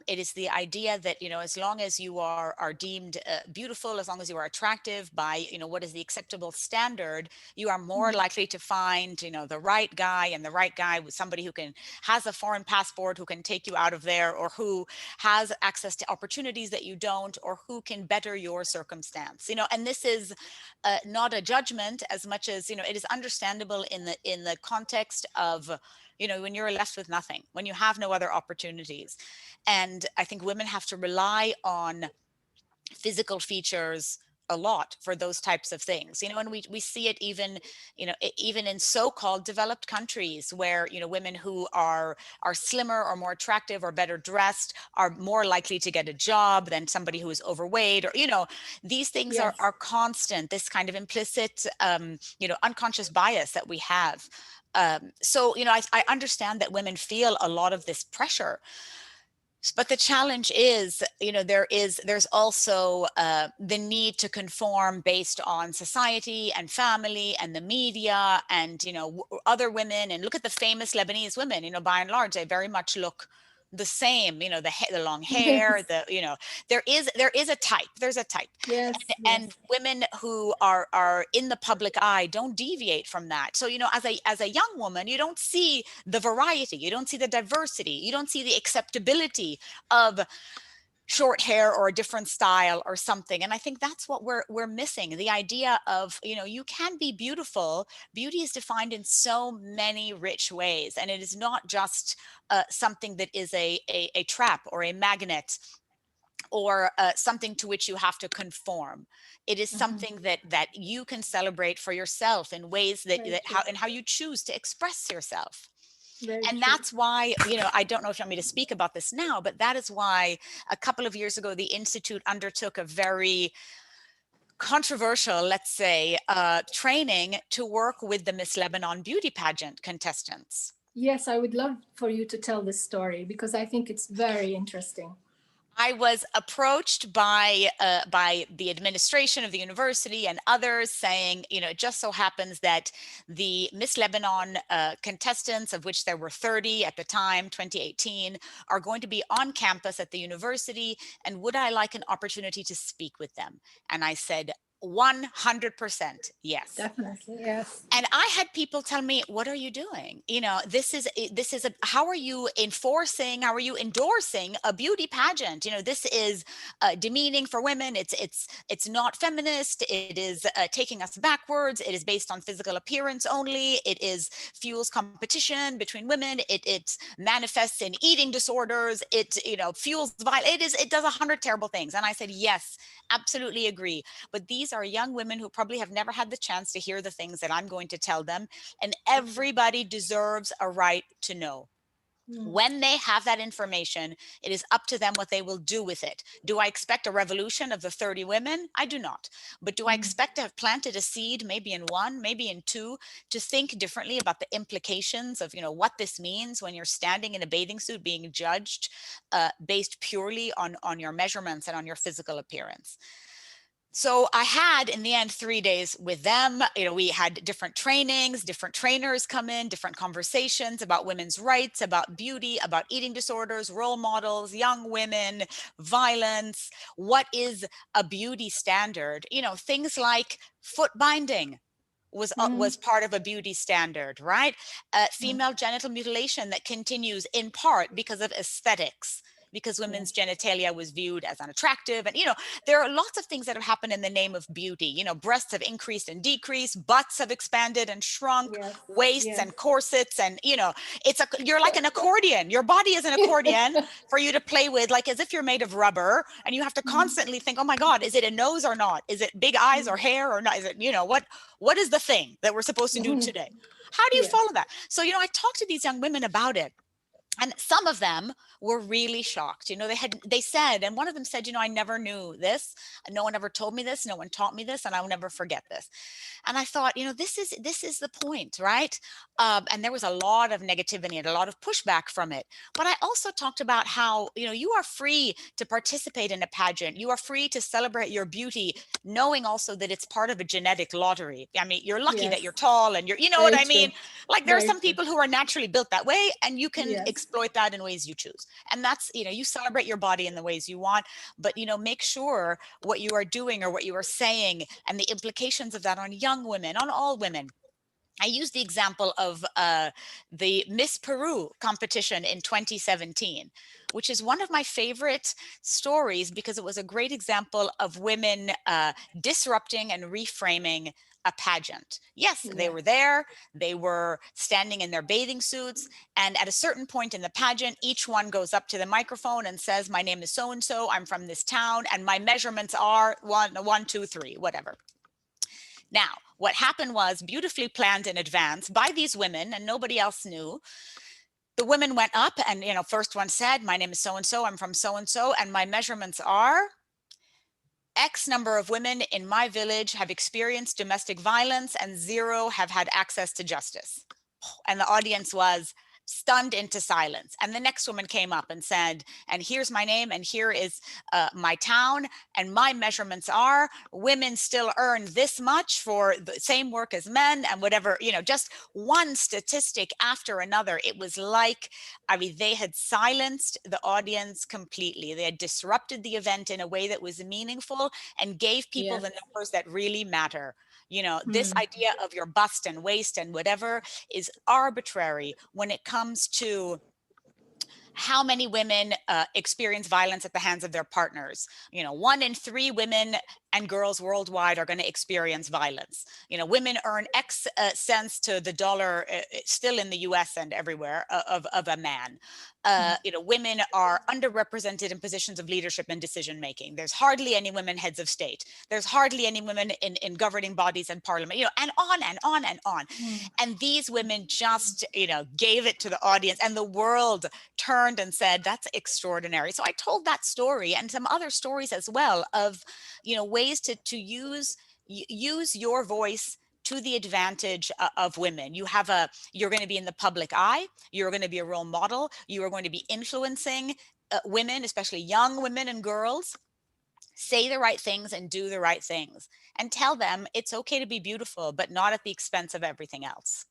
It is the idea that, as long as you are deemed beautiful, as long as you are attractive by, what is the acceptable standard, you are more likely to find, the right guy, and the right guy with somebody who has a foreign passport, who can take you out of there, or who has access to opportunities that you don't, or who can better your circumstance. And this is not a judgment as much as, it is understandable in the context of, when you're left with nothing, when you have no other opportunities. And I think women have to rely on physical features a lot for those types of things, and we see it even, even in so-called developed countries where, women who are slimmer or more attractive or better dressed are more likely to get a job than somebody who is overweight, or, these things Yes. are constant, this kind of implicit, unconscious bias that we have. So, I understand that women feel a lot of this pressure. But the challenge is, there's also the need to conform based on society and family and the media and, other women. And look at the famous Lebanese women, by and large, they very much look the same, the long hair, there is a type, there's a type. Yes, and women who are in the public eye don't deviate from that. So, as a young woman, you don't see the variety, you don't see the diversity, you don't see the acceptability of short hair or a different style or something. And I think that's what we're missing, the idea of, you can be beautiful. Beauty is defined in so many rich ways, and it is not just something that is a trap or a magnet, or something to which you have to conform. It is something that you can celebrate for yourself in ways how you choose to express yourself. And that's why, I don't know if you want me to speak about this now, but that is why a couple of years ago, the Institute undertook a very controversial, let's say, training to work with the Miss Lebanon beauty pageant contestants. Yes, I would love for you to tell this story, because I think it's very interesting. I was approached by the administration of the university and others saying, it just so happens that the Miss Lebanon contestants, of which there were 30 at the time, 2018, are going to be on campus at the university, and would I like an opportunity to speak with them? And I said, 100% yes. Definitely, yes. And I had people tell me, what are you doing? How are you endorsing a beauty pageant? This is demeaning for women. It's not feminist. It is taking us backwards. It is based on physical appearance only. It is fuels competition between women. It manifests in eating disorders. It, fuels violence. It does 100 terrible things. And I said, yes, absolutely agree. But these are young women who probably have never had the chance to hear the things that I'm going to tell them. And everybody deserves a right to know. When they have that information, it is up to them what they will do with it. Do I expect a revolution of the 30 women? I do not. But do I expect to have planted a seed, maybe in one, maybe in two, to think differently about the implications of, what this means when you're standing in a bathing suit being judged based purely on your measurements and on your physical appearance? So I had, in the end, 3 days with them. We had different trainings, different trainers come in, different conversations about women's rights, about beauty, about eating disorders, role models, young women, violence. What is a beauty standard? Things like foot binding was part of a beauty standard, right? Female genital mutilation that continues in part because of aesthetics, because women's genitalia was viewed as unattractive. And, there are lots of things that have happened in the name of beauty. Breasts have increased and decreased, butts have expanded and shrunk, waists and corsets. And, you're like an accordion. Your body is an accordion for you to play with, like as if you're made of rubber. And you have to constantly think, oh my God, is it a nose or not? Is it big eyes or hair or not? Is it, what is the thing that we're supposed to do today? How do you follow that? So, I talked to these young women about it. And some of them were really shocked. They said, and one of them said, I never knew this. No one ever told me this. No one taught me this, and I will never forget this. And I thought, this is the point, right? And there was a lot of negativity and a lot of pushback from it. But I also talked about how, you are free to participate in a pageant. You are free to celebrate your beauty, knowing also that it's part of a genetic lottery. I mean, you're lucky that you're tall and you know what I mean? Like there are some people who are naturally built that way, and you can exploit that in ways you choose. And that's, you celebrate your body in the ways you want, but, make sure what you are doing or what you are saying and the implications of that on young women, on all women. I use the example of the Miss Peru competition in 2017, which is one of my favorite stories because it was a great example of women disrupting and reframing a pageant. Yes, they were there. They were standing in their bathing suits. And at a certain point in the pageant, each one goes up to the microphone and says, my name is so-and-so, I'm from this town, and my measurements are 1, 2, 3, whatever. Now, what happened was beautifully planned in advance by these women, and nobody else knew. The women went up and, first one said, my name is so-and-so, I'm from so-and-so, and my measurements are X number of women in my village have experienced domestic violence and 0 have had access to justice. And the audience was stunned into silence. And the next woman came up and said, and here's my name, and here is my town, and my measurements are women still earn this much for the same work as men, and whatever, just one statistic after another. It was like, they had silenced the audience completely. They had disrupted the event in a way that was meaningful and gave people the numbers that really matter. This idea of your bust and waist and whatever is arbitrary when it comes to how many women experience violence at the hands of their partners. 1 in 3 women and girls worldwide are going to experience violence. Women earn X cents to the dollar still in the US and everywhere of a man. Women are underrepresented in positions of leadership and decision making. There's hardly any women heads of state. There's hardly any women in governing bodies and parliament, and on and on and on. And these women just, gave it to the audience, and the world turned and said, that's extraordinary. So I told that story and some other stories as well of, ways to use your voice to the advantage of women. You're going to be in the public eye. You're going to be a role model. You are going to be influencing women, especially young women and girls. Say the right things and do the right things, and tell them it's okay to be beautiful, but not at the expense of everything else.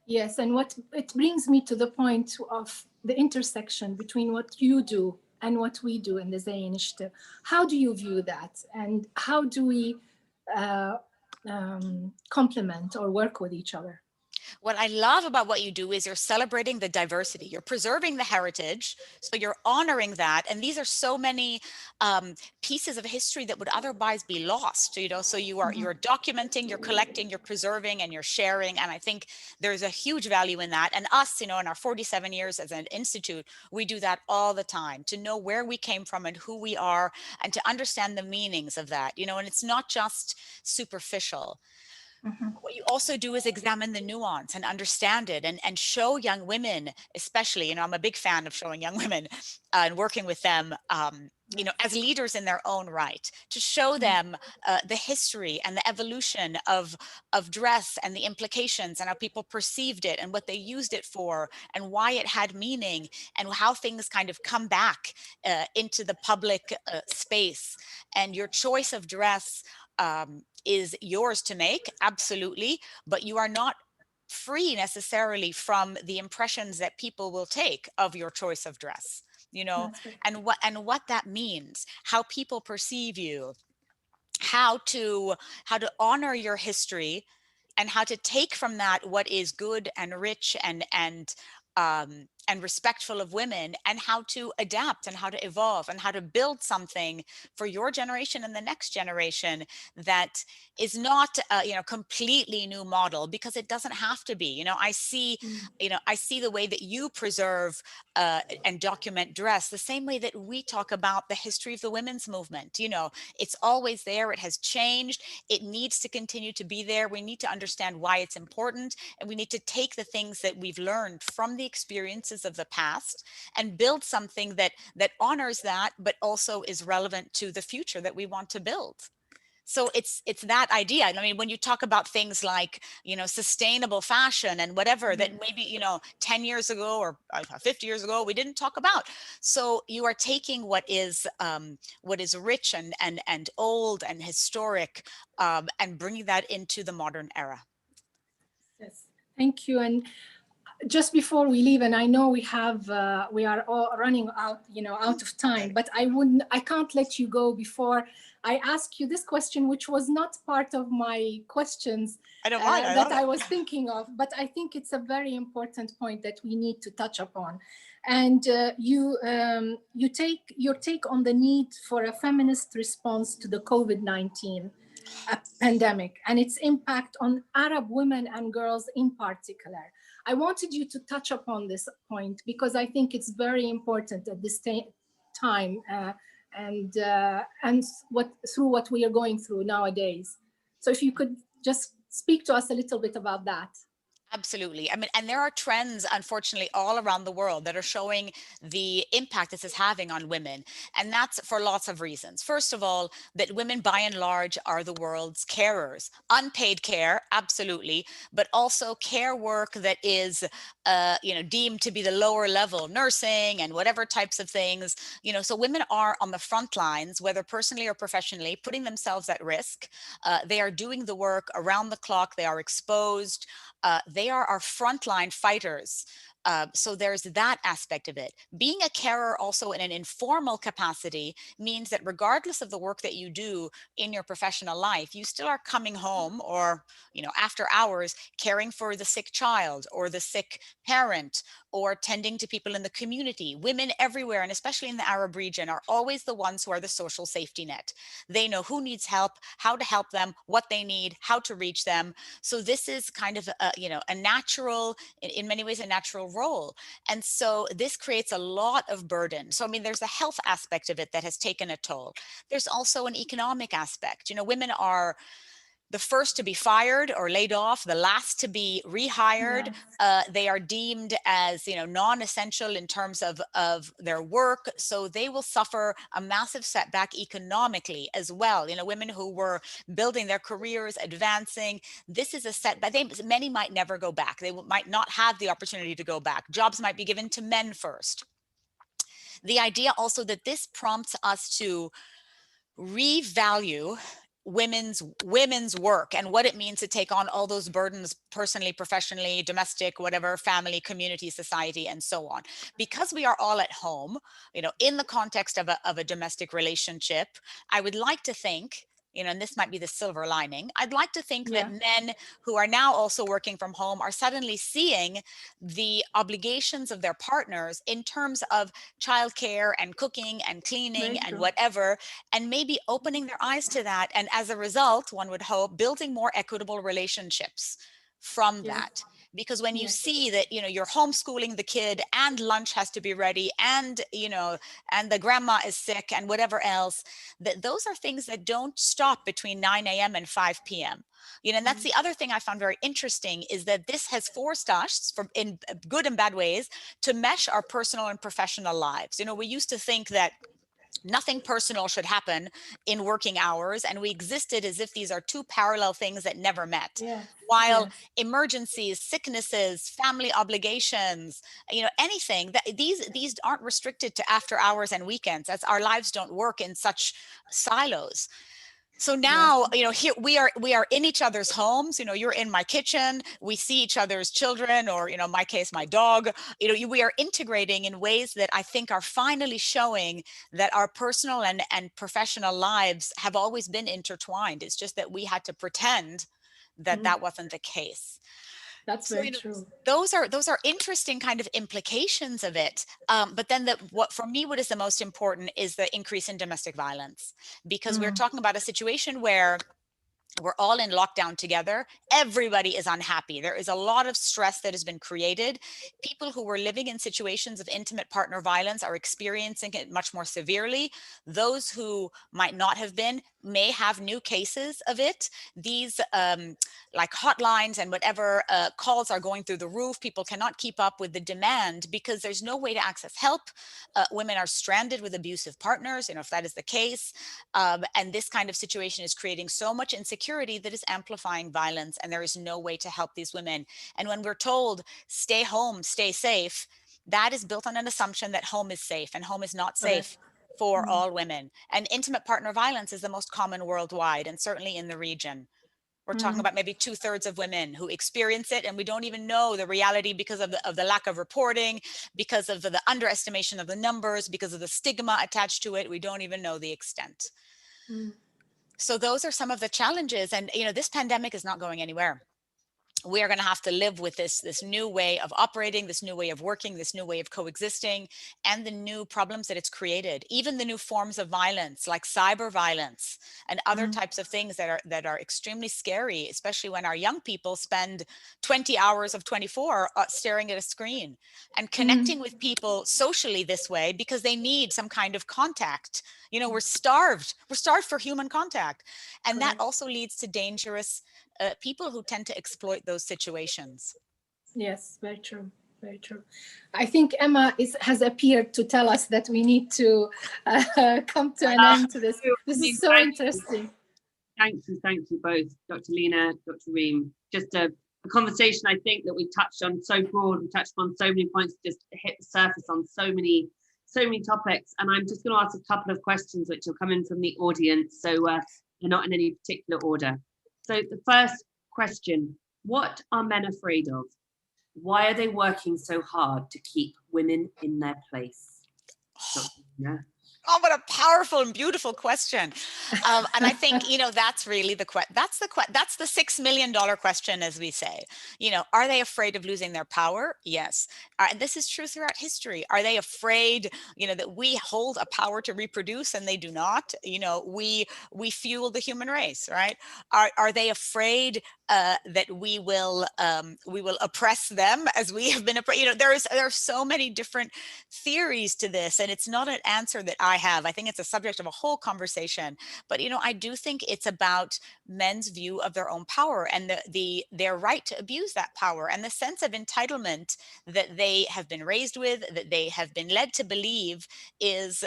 Yes, and what it brings me to the point of the intersection between what you do and what we do in the Zay Initiative. How do you view that? And how do we complement or work with each other? What I love about what you do is you're celebrating the diversity. You're preserving the heritage. So you're honoring that. And these are so many pieces of history that would otherwise be lost, so you're documenting, you're collecting, you're preserving, and you're sharing. And I think there's a huge value in that. And us, in our 47 years as an institute, we do that all the time, to know where we came from and who we are, and to understand the meanings of that, and it's not just superficial. What you also do is examine the nuance and understand it, and show young women, especially, I'm a big fan of showing young women and working with them, you know, as leaders in their own right, to show them the history and the evolution of dress and the implications and how people perceived it and what they used it for and why it had meaning and how things kind of come back into the public space. And your choice of dress is yours to make, absolutely, but you are not free necessarily from the impressions that people will take of your choice of dress, you know, and what that means, how people perceive you, how to honor your history, and how to take from that what is good and rich and respectful of women, and how to adapt and how to evolve and how to build something for your generation and the next generation that is not you know, completely new model, because it doesn't have to be. You know, I see the way that you preserve and document dress the same way that we talk about the history of the women's movement. You know, it's always there. It has changed. It needs to continue to be there. We need to understand why it's important, and we need to take the things that we've learned from the experiences of the past and build something that honors that, but also is relevant to the future that we want to build. So it's that idea. I mean, when you talk about things like, you know, sustainable fashion and whatever that maybe, you know, 10 years ago or 50 years ago, we didn't talk about. So you are taking what is rich and old and historic and bringing that into the modern era. Yes, thank you. And just before we leave, and I know we are all running out, you know, out of time, but I can't let you go before I ask you this question, which was not part of my questions that I was thinking of, but I think it's a very important point that we need to touch upon. And your take on the need for a feminist response to the COVID-19 pandemic and its impact on Arab women and girls in particular. I wanted you to touch upon this point because I think it's very important at this time and through what we are going through nowadays. So if you could just speak to us a little bit about that. Absolutely. I mean, and there are trends, unfortunately, all around the world that are showing the impact this is having on women. And that's for lots of reasons. First of all, that women by and large are the world's carers. Unpaid care, absolutely, but also care work that is, you know, deemed to be the lower level, nursing and whatever types of things, you know, so women are on the front lines, whether personally or professionally, putting themselves at risk. They are doing the work around the clock. They are exposed. They are our frontline fighters. So there's that aspect of it. Being a carer also in an informal capacity means that regardless of the work that you do in your professional life, you still are coming home or, you know, after hours, caring for the sick child or the sick parent or tending to people in the community. Women everywhere, and especially in the Arab region, are always the ones who are the social safety net. They know who needs help, how to help them, what they need, how to reach them. So this is kind of you know, a natural, in many ways, a natural role. And so this creates a lot of burden. So, I mean, there's a health aspect of it that has taken a toll. There's also an economic aspect. You know, women are the first to be fired or laid off, the last to be rehired. Yes. They are deemed as, you know, non-essential in terms of their work. So they will suffer a massive setback economically as well. You know, women who were building their careers, advancing, this is a setback. Many might never go back. They might not have the opportunity to go back. Jobs might be given to men first. The idea also that this prompts us to revalue women's work and what it means to take on all those burdens personally, professionally, domestic, whatever, family, community, society, and so on. Because we are all at home, you know, in the context of a domestic relationship, I would like to think, you know, and this might be the silver lining, I'd like to think that men who are now also working from home are suddenly seeing the obligations of their partners in terms of childcare and cooking and cleaning and whatever, and maybe opening their eyes to that. And as a result, one would hope, building more equitable relationships from that. Because when you see that, you know, you're homeschooling the kid and lunch has to be ready and, you know, and the grandma is sick and whatever else, that those are things that don't stop between 9 a.m. and 5 p.m. You know, and that's the other thing I found very interesting is that this has forced us, in good and bad ways, to mesh our personal and professional lives. You know, we used to think that Nothing personal should happen in working hours, and we existed as if these are two parallel things that never met. Yes. While Yes. emergencies, sicknesses, family obligations, anything that these aren't restricted to after hours and weekends, as our lives don't work in such silos. So now, here we are in each other's homes. You're in my kitchen. We see each other's children, or in my case, my dog. We are integrating in ways that I think are finally showing that our personal and professional lives have always been intertwined. It's just that we had to pretend that that wasn't the case. That's very true. Those are interesting kind of implications of it. But then what is the most important is the increase in domestic violence, because we're talking about a situation where we're all in lockdown together. Everybody is unhappy. There is a lot of stress that has been created. People who were living in situations of intimate partner violence are experiencing it much more severely. Those who might not have been may have new cases of it. These like hotlines and whatever calls are going through the roof. People cannot keep up with the demand because there's no way to access help. Women are stranded with abusive partners, if that is the case. And this kind of situation is creating so much insecurity that is amplifying violence, and there is no way to help these women. And when we're told, stay home, stay safe, that is built on an assumption that home is safe, and home is not safe for all women. And intimate partner violence is the most common worldwide, and certainly in the region. We're talking about maybe 2/3 of women who experience it, and we don't even know the reality because of the lack of reporting, because of the underestimation of the numbers, because of the stigma attached to it. We don't even know the extent. So those are some of the challenges. And, this pandemic is not going anywhere. We are going to have to live with this new way of operating, this new way of working, this new way of coexisting, and the new problems that it's created. Even the new forms of violence, like cyber violence and other types of things that are extremely scary, especially when our young people spend 20 hours of 24 staring at a screen and connecting with people socially this way because they need some kind of contact. We're starved for human contact. And that also leads to dangerous people who tend to exploit those situations. Yes, very true. Very true. I think Emma has appeared to tell us that we need to come to an end to this. This is so interesting. Thank you both, Dr. Lina, Dr. Reem. Just a conversation I think that we touched on so broad, we touched on so many points, just hit the surface on so many topics. And I'm just going to ask a couple of questions which will come in from the audience. So they're not in any particular order. So the first question, what are men afraid of? Why are they working so hard to keep women in their place? Oh, what a powerful and beautiful question. And I think, that's really that's the $6 million question, as we say. Are they afraid of losing their power? Yes. This is true throughout history. Are they afraid, that we hold a power to reproduce and they do not? We fuel the human race, right? Are they afraid that we will oppress them as we have been oppressed? There are so many different theories to this, and it's not an answer that I have. I think it's a subject of a whole conversation. But I do think it's about men's view of their own power and their right to abuse that power, and the sense of entitlement that they have been raised with, that they have been led to believe is,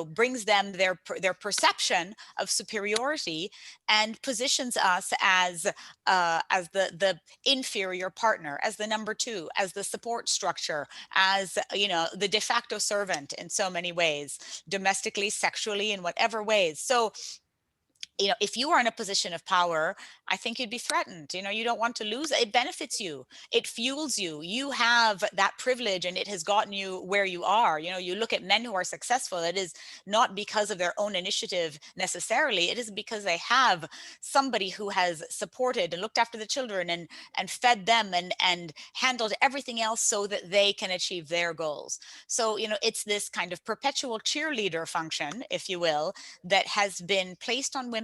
brings them their perception of superiority and positions us as the inferior partner, as the number two, as the support structure, as the de facto servant in so many ways, domestically, sexually, in whatever ways. So if you are in a position of power, I think you'd be threatened. You don't want to lose. It benefits you. It fuels you. You have that privilege, and it has gotten you where you are. You look at men who are successful. It is not because of their own initiative necessarily. It is because they have somebody who has supported and looked after the children and fed them and handled everything else so that they can achieve their goals. So, it's this kind of perpetual cheerleader function, if you will, that has been placed on women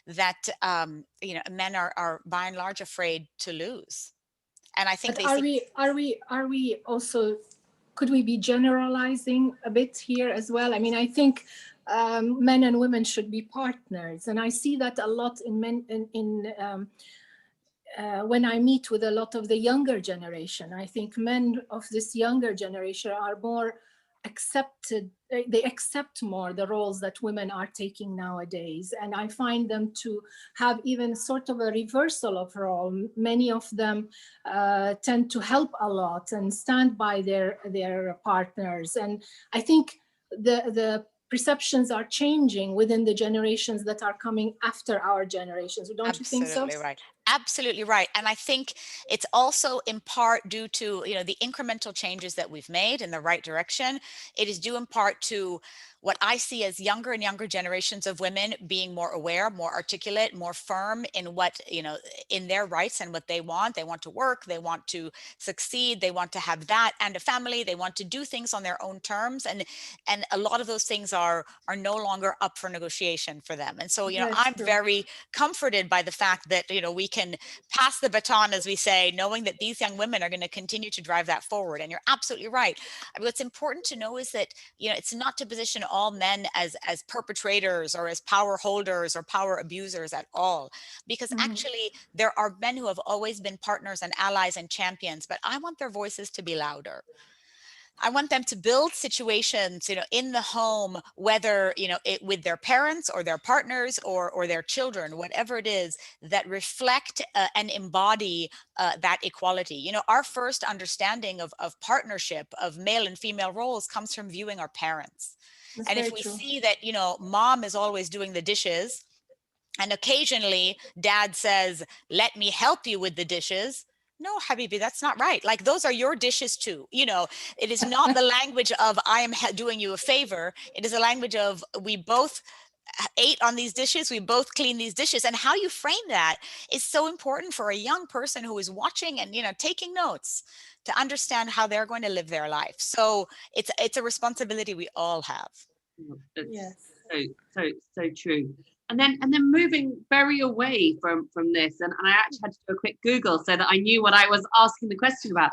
that men are by and large afraid to lose. And I think are we also, could we be generalizing a bit here as well? I mean, I think men and women should be partners, and I see that a lot in men when I meet with a lot of the younger generation. I think men of this younger generation are more accept more the roles that women are taking nowadays. And I find them to have even sort of a reversal of role. Many of them tend to help a lot and stand by their partners. And I think the perceptions are changing within the generations that are coming after our generations. Don't you think so? Absolutely right. Absolutely right. And I think it's also in part due to, the incremental changes that we've made in the right direction. It is due in part to what I see as younger and younger generations of women being more aware, more articulate, more firm in what, in their rights and what they want. They want to work, they want to succeed, they want to have that and a family, they want to do things on their own terms. And a lot of those things are no longer up for negotiation for them. And so, I'm very comforted by the fact that, we can pass the baton, as we say, knowing that these young women are going to continue to drive that forward. And you're absolutely right. I mean, what's important to know is that, it's not to position all men as perpetrators or as power holders or power abusers at all, because actually there are men who have always been partners and allies and champions, but I want their voices to be louder. I want them to build situations, in the home, whether, with their parents or their partners or their children, whatever it is, that reflect and embody that equality. Our first understanding of partnership, of male and female roles, comes from viewing our parents. That's and if we see that, mom is always doing the dishes, and occasionally dad says, let me help you with the dishes. No, Habibi, that's not right. Like, those are your dishes too. It is not the language of I am doing you a favor. It is a language of we both ate on these dishes. We both clean these dishes. And how you frame that is so important for a young person who is watching and, taking notes to understand how they're going to live their life. So it's a responsibility we all have. Yes. So true. And then moving very away from this, and I actually had to do a quick Google so that I knew what I was asking the question about.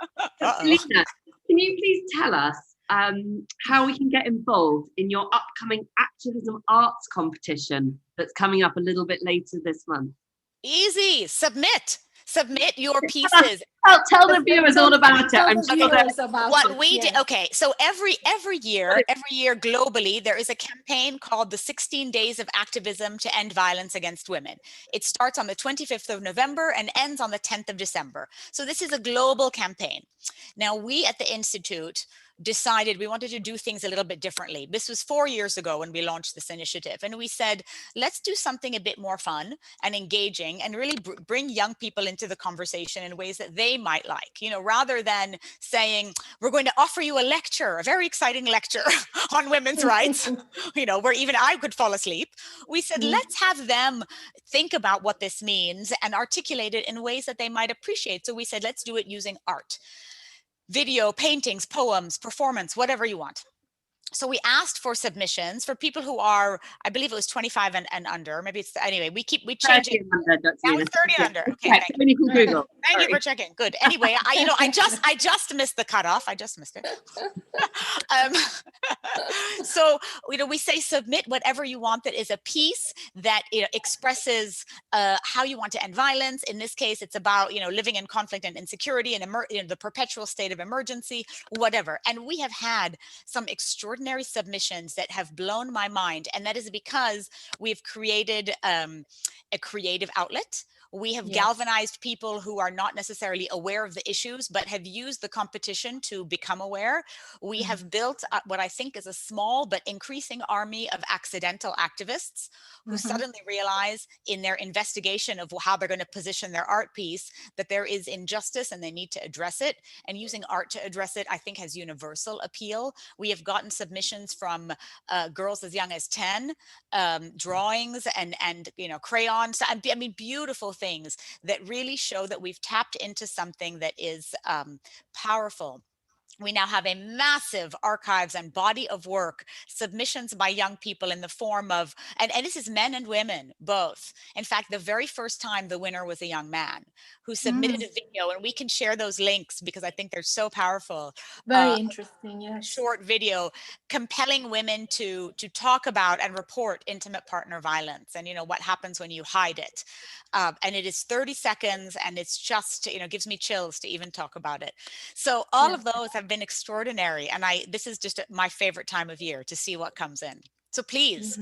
Lina, can you please tell us how we can get involved in your upcoming activism arts competition that's coming up a little bit later this month? Easy. Submit your pieces. Tell the viewers all about it. I'm sure what we did. Okay, so every year globally, there is a campaign called the 16 Days of Activism to End Violence Against Women. It starts on the 25th of November and ends on the 10th of December. So this is a global campaign. Now, we at the Institute decided we wanted to do things a little bit differently. This was 4 years ago when we launched this initiative. And we said, let's do something a bit more fun and engaging and really bring young people into the conversation in ways that they might like, rather than saying, we're going to offer you a lecture, a very exciting lecture on women's rights, where even I could fall asleep. We said, let's have them think about what this means and articulate it in ways that they might appreciate. So we said, let's do it using art. Video, paintings, poems, performance, whatever you want. So we asked for submissions for people who are, I believe it was 25 and under. Maybe it's, anyway, we change it. Now it's 30 and under. Okay, thank you. Thank you for checking. Good. Anyway, I just missed the cutoff. I just missed it. So, we say submit whatever you want that is a piece that expresses how you want to end violence. In this case, it's about, living in conflict and insecurity and the perpetual state of emergency, whatever. And we have had some extraordinary submissions that have blown my mind. And that is because we've created a creative outlet. We have galvanized people who are not necessarily aware of the issues, but have used the competition to become aware. We have built what I think is a small but increasing army of accidental activists who suddenly realize in their investigation of how they're going to position their art piece that there is injustice and they need to address it. And using art to address it, I think, has universal appeal. We have gotten submissions from girls as young as 10, drawings and crayons. I mean, beautiful things that really show that we've tapped into something that is powerful. We now have a massive archives and body of work, submissions by young people in the form of, and this is men and women, both. In fact, the very first time the winner was a young man who submitted a video, and we can share those links because I think they're so powerful. Very interesting, yes. Short video compelling women to talk about and report intimate partner violence and, what happens when you hide it. And it is 30 seconds and it's just, gives me chills to even talk about it. So all of those have have been extraordinary. And this is just my favorite time of year to see what comes in. So please.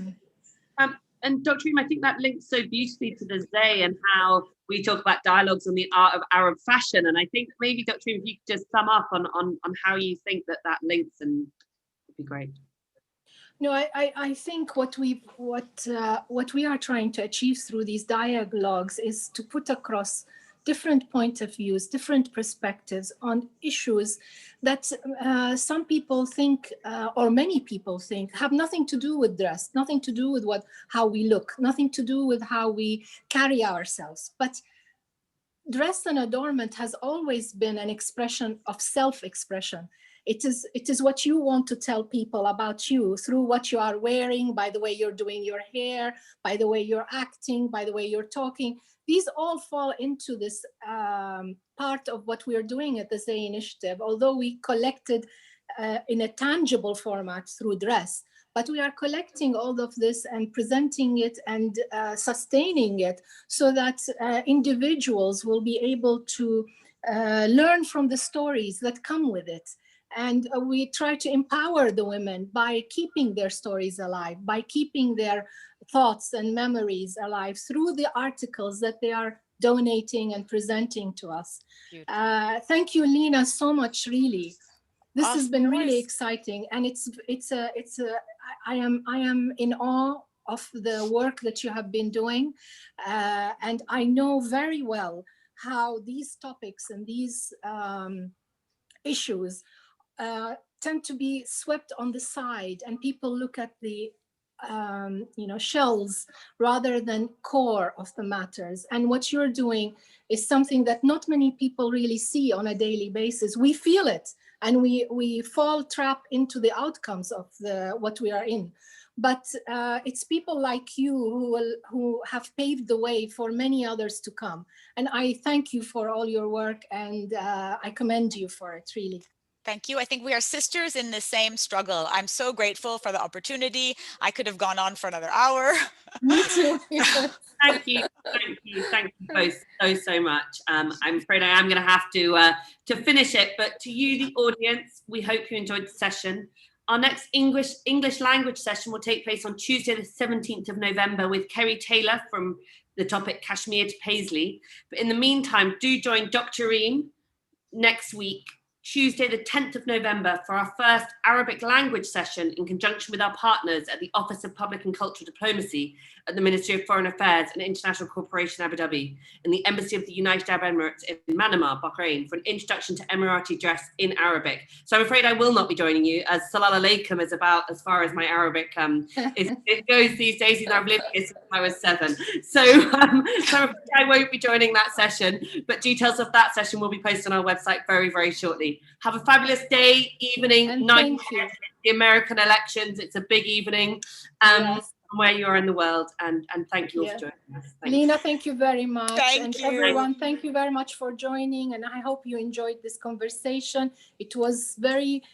And Dr. Reem, I think that links so beautifully to the Zay and how we talk about dialogues on the art of Arab fashion. And I think maybe, Dr. Reem, if you could just sum up on how you think that links, and it'd be great. No, I think what we are trying to achieve through these dialogues is to put across different point of views, different perspectives on issues that some people think, or many people think, have nothing to do with dress, nothing to do with how we look, nothing to do with how we carry ourselves. But dress and adornment has always been an expression of self-expression. It is what you want to tell people about you through what you are wearing, by the way you're doing your hair, by the way you're acting, by the way you're talking. These all fall into this part of what we're doing at the Zay Initiative, although we collected in a tangible format through dress. But we are collecting all of this and presenting it and sustaining it so that individuals will be able to learn from the stories that come with it. And we try to empower the women by keeping their stories alive, by keeping their thoughts and memories alive through the articles that they are donating and presenting to us. Thank you, Lina, so much, really. This has been really exciting, and I am in awe of the work that you have been doing, and I know very well how these topics and these issues tend to be swept on the side, and people look at the shells rather than core of the matters. And what you're doing is something that not many people really see on a daily basis. We feel it, and we fall trap into the outcomes of what we are in. But it's people like you who have paved the way for many others to come. And I thank you for all your work, and I commend you for it, really. Thank you. I think we are sisters in the same struggle. I'm so grateful for the opportunity. I could have gone on for another hour. Me too. Thank you both so much. I'm afraid I am going to have to finish it, but to you, the audience, we hope you enjoyed the session. Our next English language session will take place on Tuesday, the 17th of November with Kerry Taylor from the topic Kashmir to Paisley. But in the meantime, do join Dr. Reem next week, Tuesday, the 10th of November, for our first Arabic language session in conjunction with our partners at the Office of Public and Cultural Diplomacy at the Ministry of Foreign Affairs and International Cooperation, Abu Dhabi, and the Embassy of the United Arab Emirates in Manama, Bahrain, for an introduction to Emirati dress in Arabic. So I'm afraid I will not be joining you, as Salam Alaikum is about as far as my Arabic it goes these days. I've lived here since I was 7. So I won't be joining that session, but details of that session will be posted on our website very, very shortly. Have a fabulous day, evening, And night. thank you. The American elections, it's a big evening Yes. where you are in the world, and thank you all Yeah. for joining us. Thank Lina, thank you very much. Thank you. Everyone, thank you very much for joining, and I hope you enjoyed this conversation. It was very